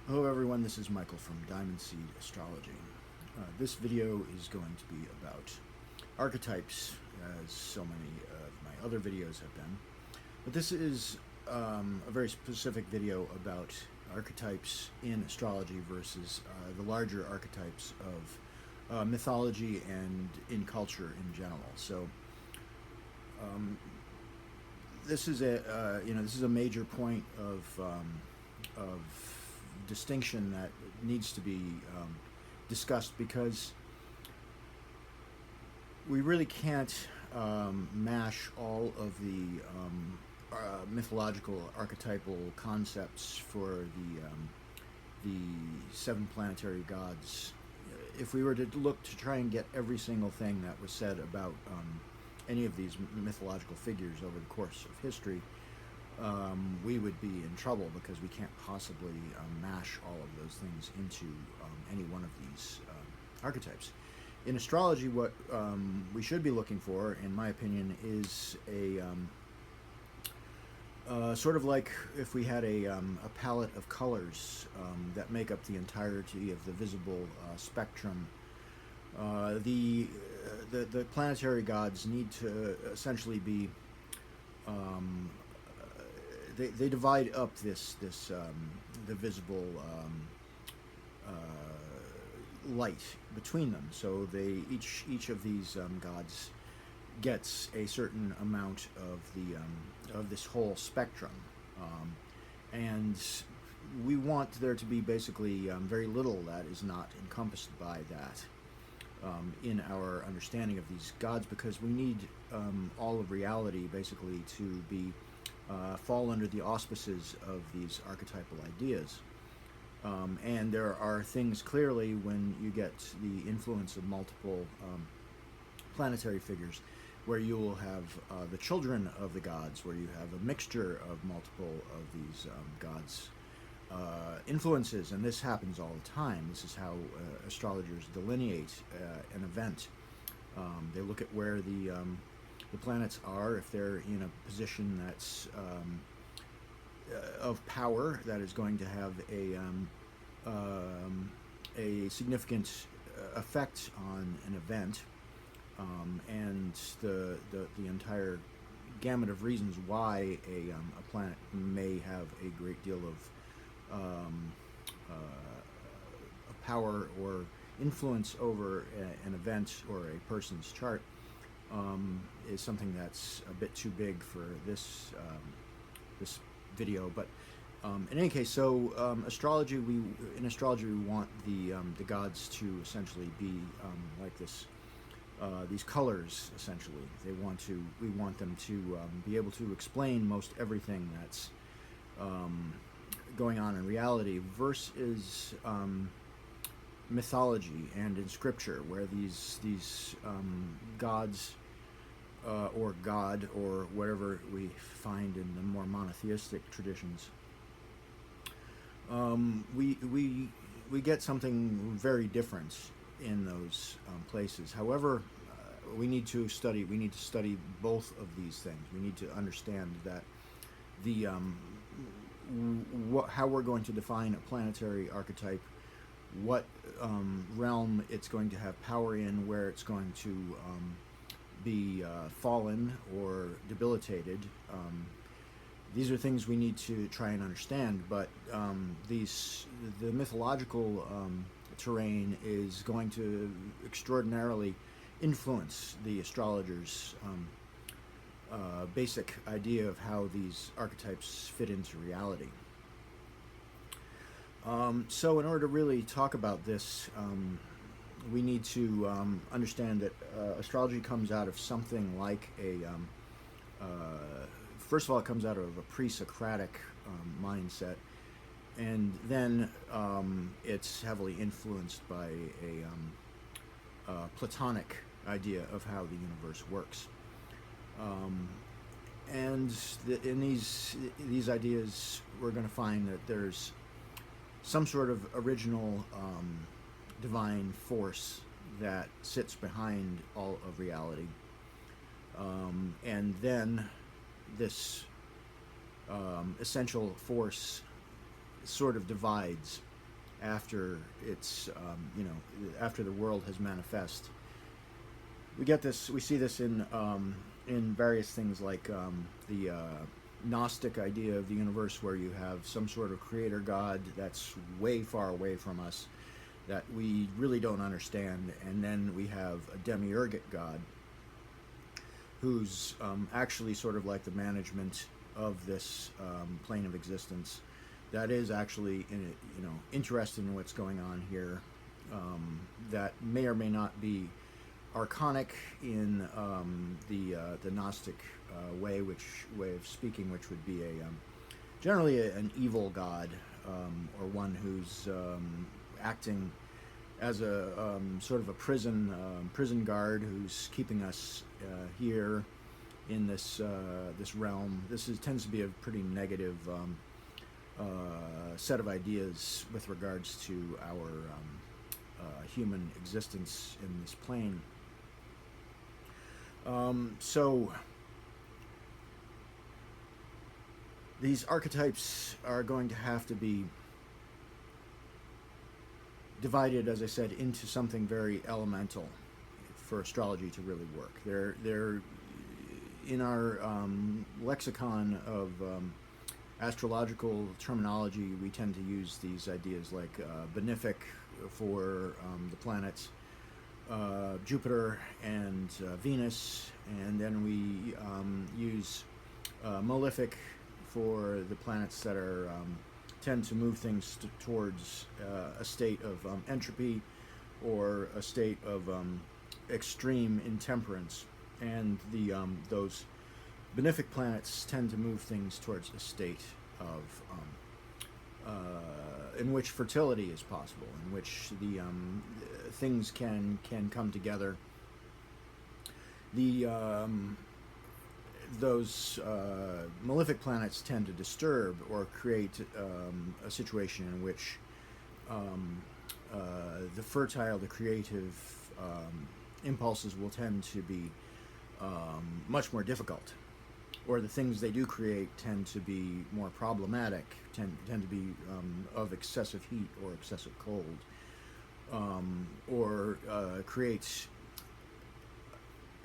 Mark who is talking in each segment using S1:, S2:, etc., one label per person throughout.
S1: Hello everyone, this is Michael from Diamond Seed Astrology. This video is going to be about archetypes, as so many of my other videos have been. But this is a very specific video about archetypes in astrology versus the larger archetypes of mythology and in culture in general. So this is a major point of distinction that needs to be discussed, because we really can't mash all of the mythological archetypal concepts for the seven planetary gods. If we were to look to try and get every single thing that was said about any of these mythological figures over the course of history, we would be in trouble, because we can't possibly mash all of those things into any one of these archetypes. In astrology, what we should be looking for, in my opinion, is a sort of like if we had a palette of colors that make up the entirety of the visible spectrum. The planetary gods need to essentially be they divide up the visible light between them. So each of these gods gets a certain amount of this whole spectrum, and we want there to be basically very little that is not encompassed by that in our understanding of these gods, because we need all of reality basically to be fall under the auspices of these archetypal ideas. And there are things clearly when you get the influence of multiple planetary figures, where you will have the children of the gods, where you have a mixture of multiple of these gods' influences, and this happens all the time. This is how astrologers delineate an event. They look at where the planets are, if they're in a position that's of power, that is going to have a significant effect on an event, and the entire gamut of reasons why a planet may have a great deal of power or influence over an event or a person's chart is something that's a bit too big for this video. But in any case, so in astrology we want the gods to essentially be like this. These colors, essentially, we want them to be able to explain most everything that's going on in reality, versus mythology and in scripture, where these gods or God or whatever we find in the more monotheistic traditions, we get something very different in those places. However, we need to study both of these things. We need to understand that the how we're going to define a planetary archetype, what realm it's going to have power in, where it's going to be fallen or debilitated. These are things we need to try and understand, but the mythological terrain is going to extraordinarily influence the astrologer's basic idea of how these archetypes fit into reality. So in order to really talk about this, we need to understand that astrology comes out of something like first of all, it comes out of a pre-Socratic mindset, and then it's heavily influenced by a Platonic idea of how the universe works. And in these ideas, we're going to find that there's some sort of original divine force that sits behind all of reality, and then this essential force sort of divides after it's after the world has manifest. We get this. We see this in various things like the Gnostic idea of the universe, where you have some sort of creator god that's way far away from us, that we really don't understand, and then we have a demiurgic god who's actually sort of like the management of this plane of existence, that is actually interested in what's going on here, that may or may not be archonic in the Gnostic way of speaking, which would be generally an evil god, or one who's acting as a sort of a prison guard who's keeping us here in this realm. Tends to be a pretty negative set of ideas with regards to our human existence in this plane. So these archetypes are going to have to be divided, as I said, into something very elemental for astrology to really work. They're in our lexicon of astrological terminology. We tend to use these ideas like benefic for the planets, Jupiter and Venus, and then we use malefic for the planets that are tend to move things towards a state of entropy, or a state of extreme intemperance, and those benefic planets tend to move things towards a state of in which fertility is possible, in which the things can come together. Those malefic planets tend to disturb or create a situation in which the fertile, the creative impulses will tend to be much more difficult, or the things they do create tend to be more problematic, tend to be of excessive heat or excessive cold, or creates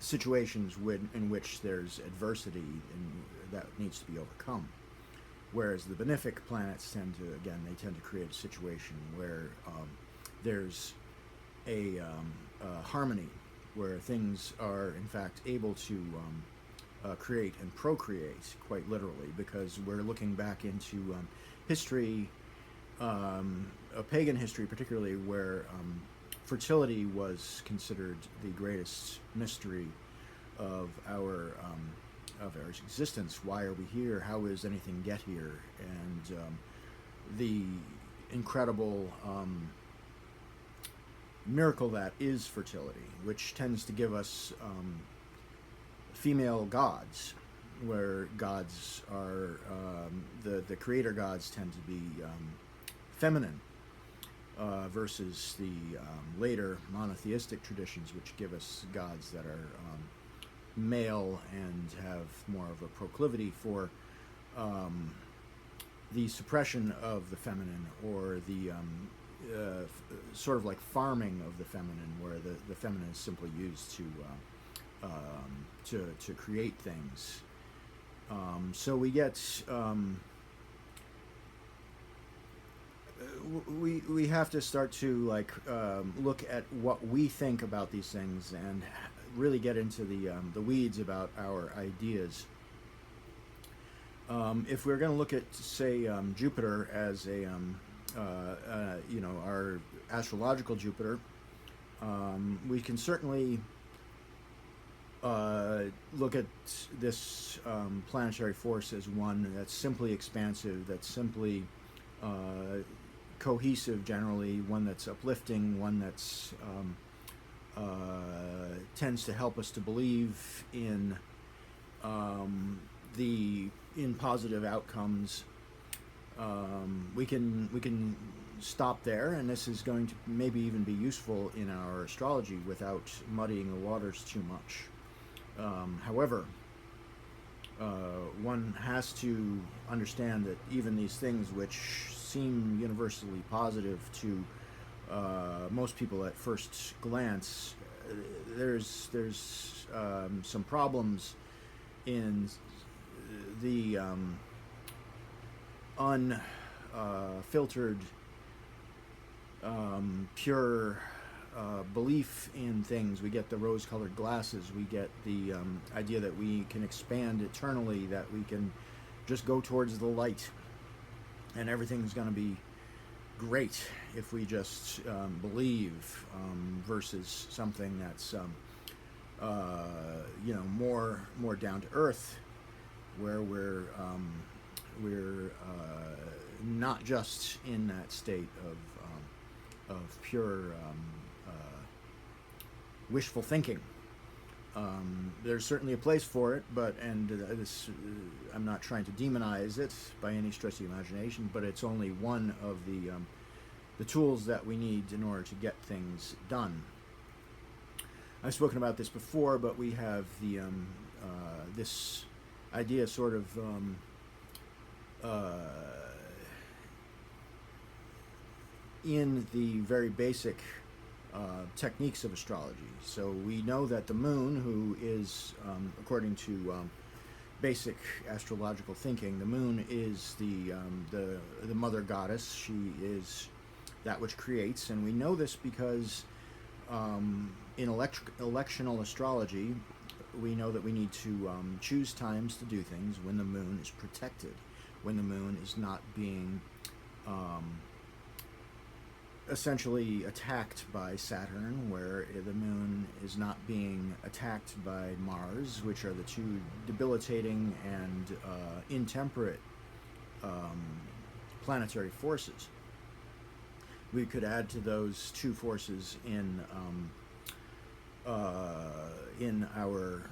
S1: situations in which there's adversity that needs to be overcome. Whereas the benefic planets tend to create a situation where there's a harmony, where things are in fact able to create and procreate, quite literally, because we're looking back into history, a pagan history particularly, where fertility was considered the greatest mystery of our existence. Why are we here? How does anything get here? And the incredible miracle that is fertility, which tends to give us female gods, where gods are the creator gods tend to be feminine, versus the later monotheistic traditions, which give us gods that are male and have more of a proclivity for the suppression of the feminine, or the sort of like farming of the feminine, where the feminine is simply used to create things. So we get we have to start to look at what we think about these things, and really get into the weeds about our ideas. If we're going to look at, say, Jupiter as our astrological Jupiter, we can certainly look at this planetary force as one that's simply expansive, that's simply cohesive, generally, one that's uplifting, one that's tends to help us to believe in positive outcomes. We can stop there, and this is going to maybe even be useful in our astrology without muddying the waters too much. However, one has to understand that even these things which seem universally positive to most people at first glance, there's some problems in the unfiltered, pure belief in things. We get the rose-colored glasses. We get the idea that we can expand eternally, that we can just go towards the light, and everything's going to be great if we just believe, versus something that's more down to earth, where we're not just in that state of pure wishful thinking. There's certainly a place for it, but I'm not trying to demonize it by any stretch of the imagination, but it's only one of the tools that we need in order to get things done. I've spoken about this before, but we have the this idea sort of in the very basic techniques of astrology. So we know that the moon, who is, according to basic astrological thinking, the moon is the mother goddess. She is that which creates, and we know this because in electional astrology, we know that we need to choose times to do things when the moon is protected, when the moon is not being essentially attacked by Saturn, where the moon is not being attacked by Mars, which are the two debilitating and intemperate planetary forces. We could add to those two forces in our,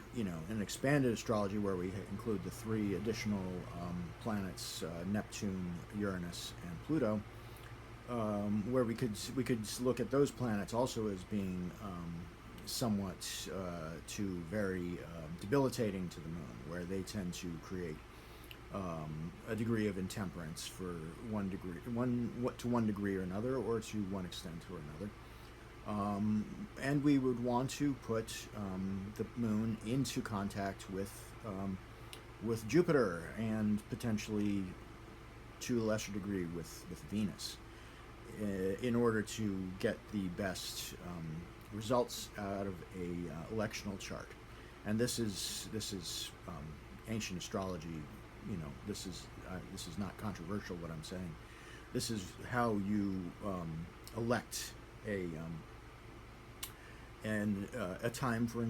S1: in expanded astrology, where we include the three additional planets, Neptune, Uranus, and Pluto, where we could look at those planets also as being somewhat very debilitating to the moon, where they tend to create a degree of intemperance for one degree or another, or to one extent or another. And we would want to put the moon into contact with Jupiter, and potentially to a lesser degree with Venus, in order to get the best results out of a electional chart. And this is ancient astrology. This is not controversial what I'm saying. This is how you elect a time for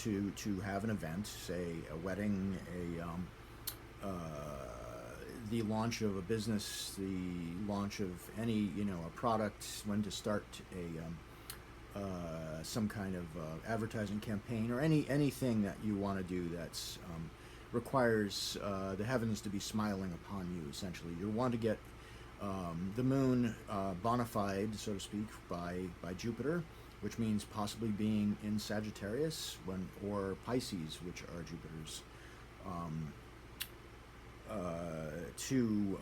S1: to have an event, say a wedding, the launch of a business, the launch of any a product, when to start some kind of advertising campaign, or anything that you want to do that's requires the heavens to be smiling upon you. Essentially, you want to get the moon bona fide, so to speak, by Jupiter, which means possibly being in Sagittarius, or Pisces, which are Jupiter's two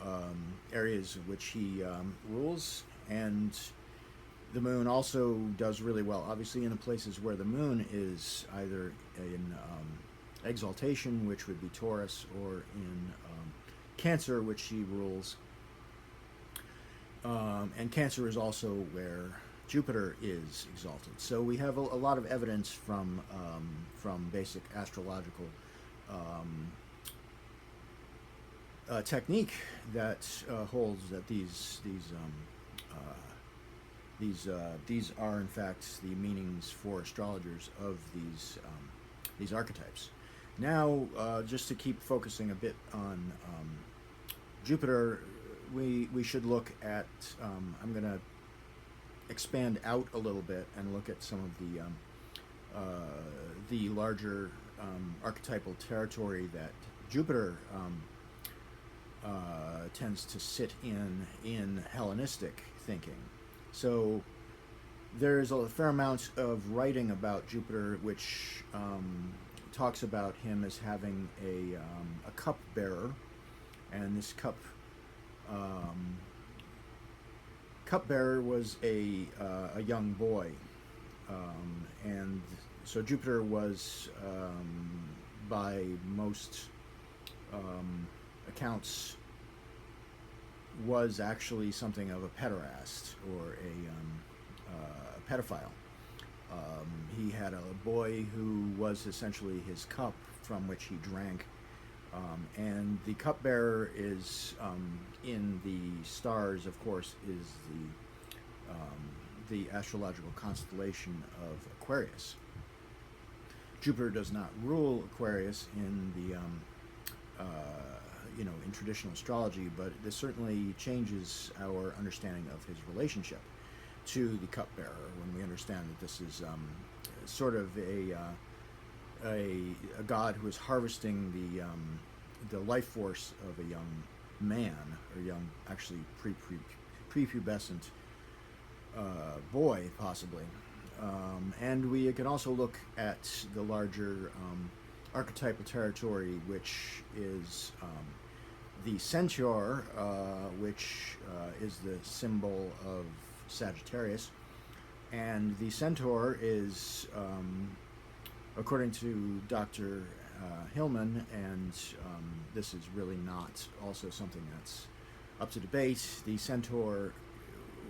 S1: areas which he rules. And the moon also does really well, obviously, in the places where the moon is either in exaltation, which would be Taurus, or in Cancer, which he rules. And Cancer is also where Jupiter is exalted. So we have a lot of evidence from basic astrological technique that holds that these are in fact the meanings for astrologers of these archetypes. Now, just to keep focusing a bit on Jupiter, we should look at, I'm going to expand out a little bit and look at some of the larger archetypal territory that Jupiter tends to sit in Hellenistic thinking. So there's a fair amount of writing about Jupiter, which talks about him as having a cup bearer, and this cup cupbearer was a young boy, and so Jupiter was, by most accounts, was actually something of a pederast or a pedophile. He had a boy who was essentially his cup from which he drank. And the cupbearer is, in the stars, of course, is the astrological constellation of Aquarius. Jupiter does not rule Aquarius in the in traditional astrology, but this certainly changes our understanding of his relationship to the cupbearer when we understand that this is sort of a god who is harvesting the life force of a young man, or young, actually prepubescent boy, possibly. And we can also look at the larger archetypal territory, which is the centaur, which is the symbol of Sagittarius. And the centaur is, according to Dr. Hillman, and this is really not also something that's up to debate, the centaur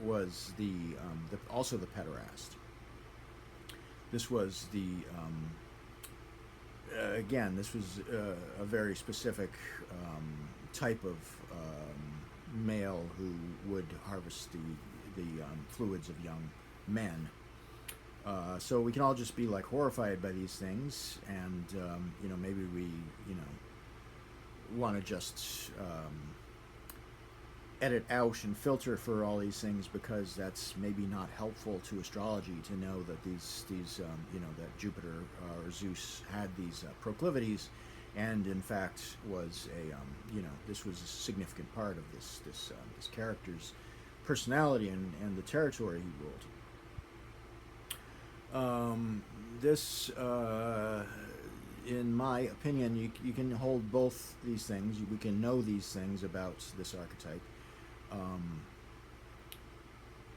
S1: was also the pederast. This was again, this was a very specific type of male who would harvest the fluids of young men. So we can all just be like horrified by these things, and maybe we want to just edit out and filter for all these things, because that's maybe not helpful to astrology to know that these that Jupiter or Zeus had these proclivities, and in fact was this was a significant part of this character's personality and the territory he ruled. This, in my opinion, you can hold both these things. We can know these things about this archetype.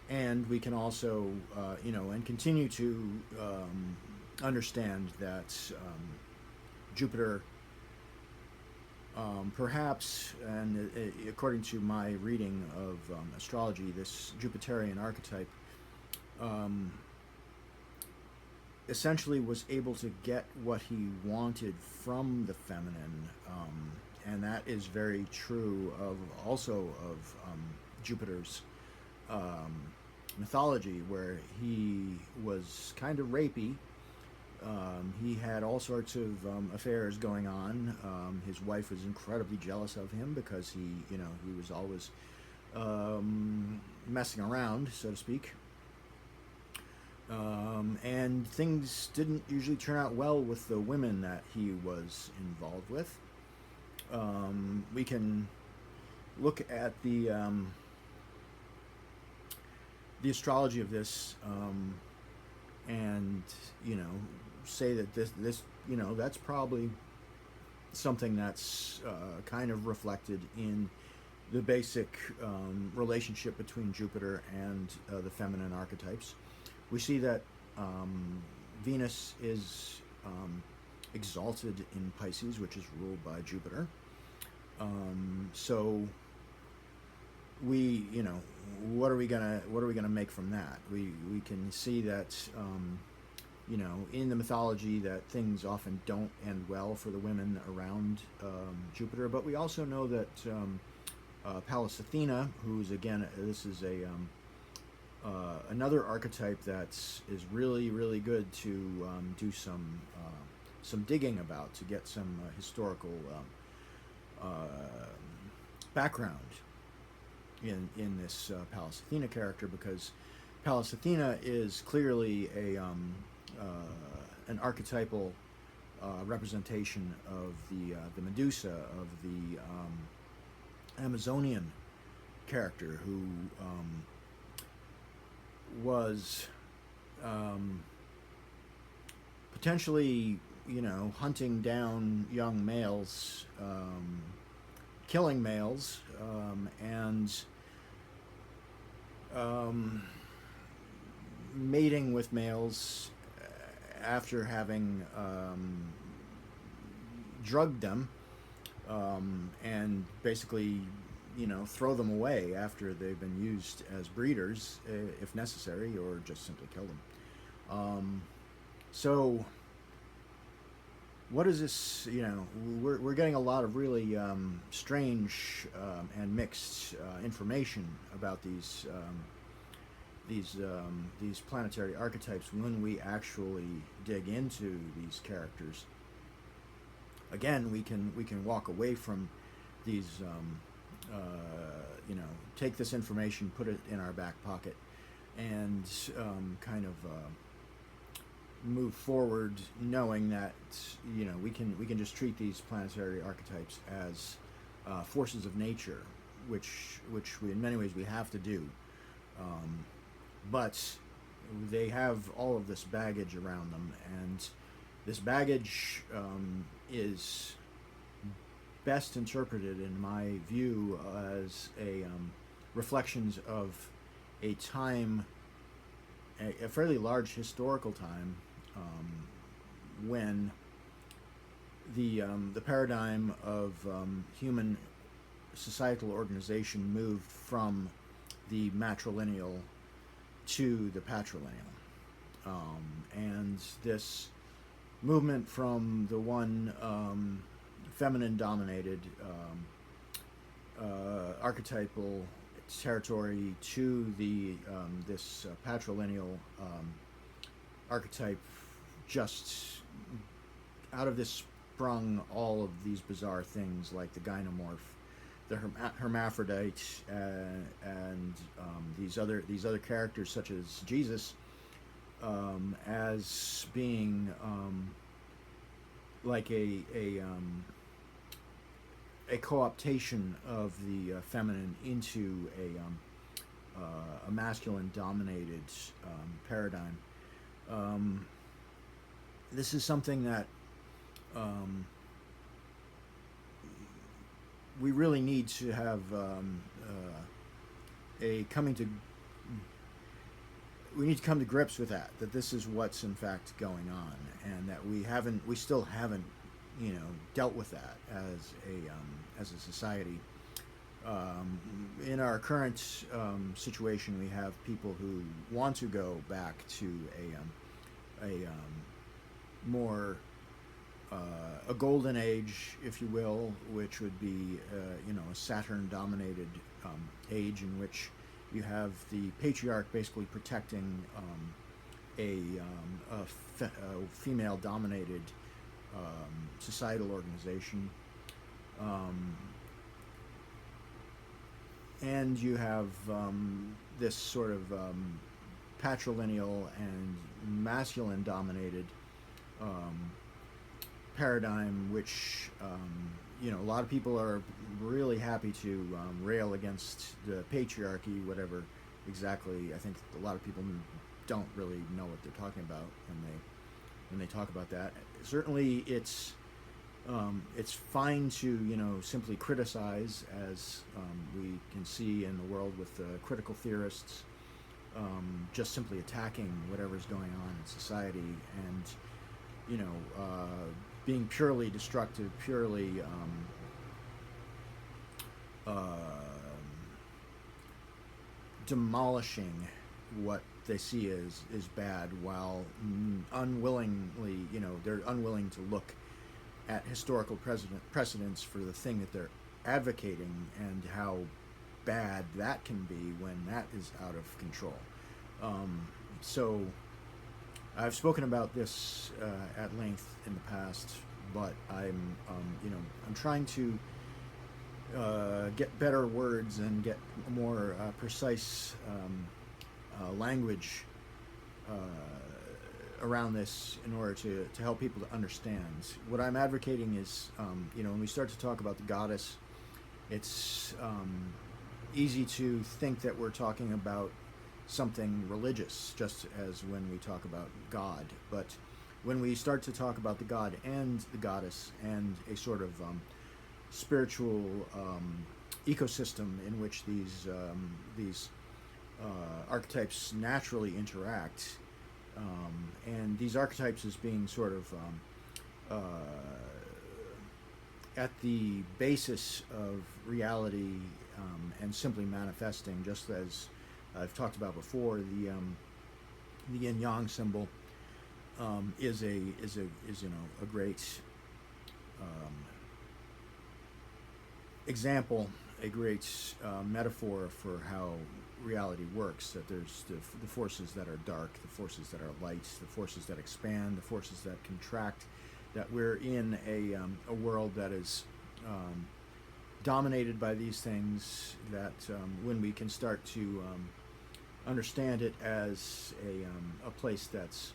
S1: And we can also, and continue to understand that Jupiter, perhaps, and according to my reading of astrology, this Jupiterian archetype essentially was able to get what he wanted from the feminine, and that is very true of Jupiter's mythology, where he was kind of rapey. He had all sorts of affairs going on. His wife was incredibly jealous of him because he was always messing around, so to speak. And things didn't usually turn out well with the women that he was involved with. We can look at the astrology of this, and say that this that's probably something that's kind of reflected in the basic relationship between Jupiter and the feminine archetypes. We see that Venus is exalted in Pisces, which is ruled by Jupiter. So we, what are we gonna make from that? We can see that in the mythology that things often don't end well for the women around Jupiter. But we also know that Pallas Athena, who's, again, this is another archetype that is really, really good to do some digging about, to get some historical background in this Pallas Athena character, because Pallas Athena is clearly an archetypal representation of the Medusa, of the Amazonian character, who was potentially, hunting down young males, killing males, and um, mating with males after having drugged them, and basically, throw them away after they've been used as breeders, if necessary, or just simply kill them. So, what is this? We're getting a lot of really strange and mixed information about these planetary archetypes when we actually dig into these characters. Again, we can walk away from these, take this information, put it in our back pocket, and kind of move forward, knowing that we can just treat these planetary archetypes as forces of nature, which we, in many ways, we have to do. But they have all of this baggage around them, and this baggage is best interpreted, in my view, as reflections of a time, a fairly large historical time, when the paradigm of human societal organization moved from the matrilineal to the patrilineal, and this movement from the one feminine-dominated archetypal territory to the this patrilineal archetype, just out of this sprung all of these bizarre things like the gynomorph, the hermaphrodite, and these other characters such as Jesus, as being like a co-optation of the feminine into a masculine-dominated paradigm. This is something that we really need to have we need to come to grips with that this is what's in fact going on, and that we still haven't dealt with that as a society. In our current situation, we have people who want to go back to a more a golden age, if you will, which would be a Saturn-dominated age in which you have the patriarch basically protecting a female-dominated societal organization, and you have this sort of patrilineal and masculine-dominated paradigm, which a lot of people are really happy to rail against the patriarchy, whatever exactly. I think a lot of people don't really know what they're talking about when they talk about that. Certainly, it's fine to simply criticize, as we can see in the world with critical theorists, just simply attacking whatever's going on in society, and being purely destructive, purely demolishing what they see as bad, while unwillingly, they're unwilling to look at historical precedents for the thing that they're advocating, and how bad that can be when that is out of control. So I've spoken about this at length in the past, but I'm trying to get better words and get more precise language around this in order to help people to understand. What I'm advocating is, when we start to talk about the goddess, it's easy to think that we're talking about something religious, just as when we talk about God. But when we start to talk about the god and the goddess, and a sort of spiritual ecosystem in which these archetypes naturally interact, and these archetypes as being sort of at the basis of reality, and simply manifesting, just as I've talked about before. The yin yang symbol is a great um, example, a great metaphor for how reality works. That there's the forces that are dark, the forces that are light, the forces that expand, the forces that contract. That we're in a world that is dominated by these things. That when we can start to understand it as a place that's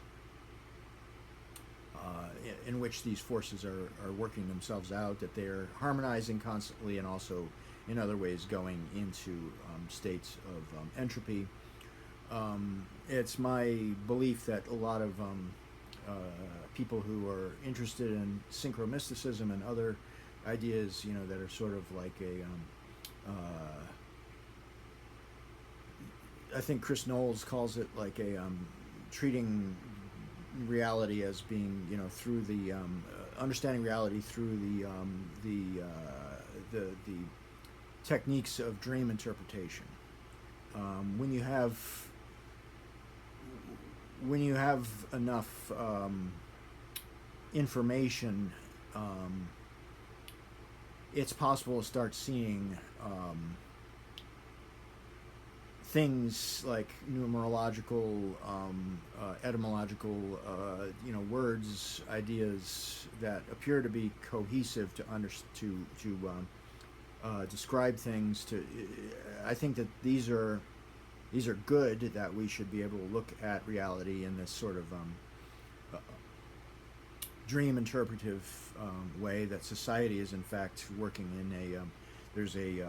S1: in which these forces are working themselves out, that they're harmonizing constantly, and also in other ways going into states of entropy. It's my belief that a lot of people who are interested in synchromysticism and other ideas, that are sort of like I think Chris Knowles calls it like a treating reality as being, through the understanding reality through the techniques of dream interpretation. When you have enough information, it's possible to start seeing things like numerological, etymological, words, ideas that appear to be cohesive to describe things. I think that these are good. That we should be able to look at reality in this sort of dream interpretive way. That society is in fact working in there's a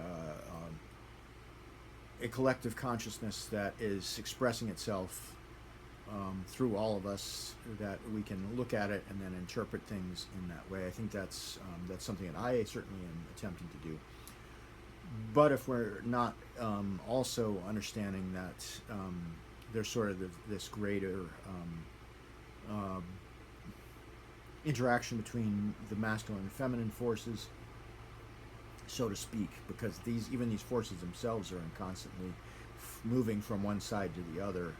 S1: collective consciousness that is expressing itself through all of us, that we can look at it and then interpret things in that way. I think that's something that I certainly am attempting to do. But if we're not also understanding that there's sort of this greater interaction between the masculine and feminine forces, so to speak, because even these forces themselves are constantly moving from one side to the other,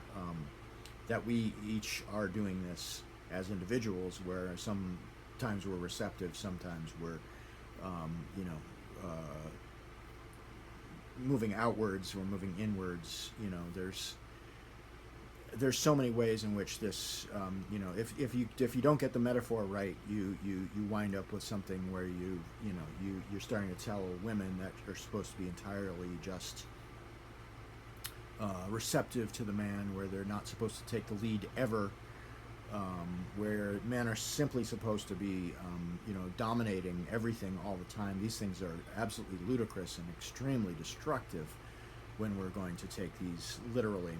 S1: that we each are doing this as individuals, where sometimes we're receptive, sometimes we're moving outwards, we're moving inwards. There's so many ways in which this, if you don't get the metaphor right, you wind up with something where you're starting to tell women that are supposed to be entirely just receptive to the man, where they're not supposed to take the lead ever, where men are simply supposed to be dominating everything all the time. These things are absolutely ludicrous and extremely destructive when we're going to take these literally.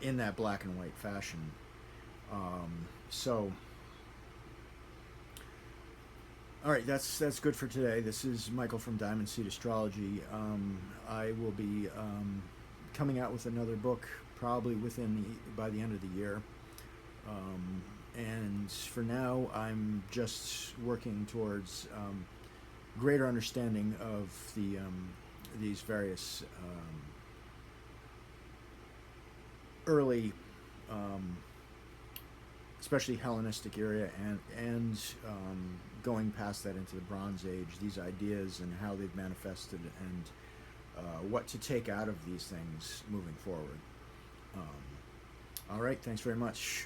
S1: In that black and white fashion. So, all right, that's good for today. This is Michael from Diamond Seed Astrology. I will be coming out with another book probably by the end of the year. And for now, I'm just working towards greater understanding of these various early, especially Hellenistic era, and going past that into the Bronze Age, these ideas and how they've manifested, and what to take out of these things moving forward. All right, thanks very much.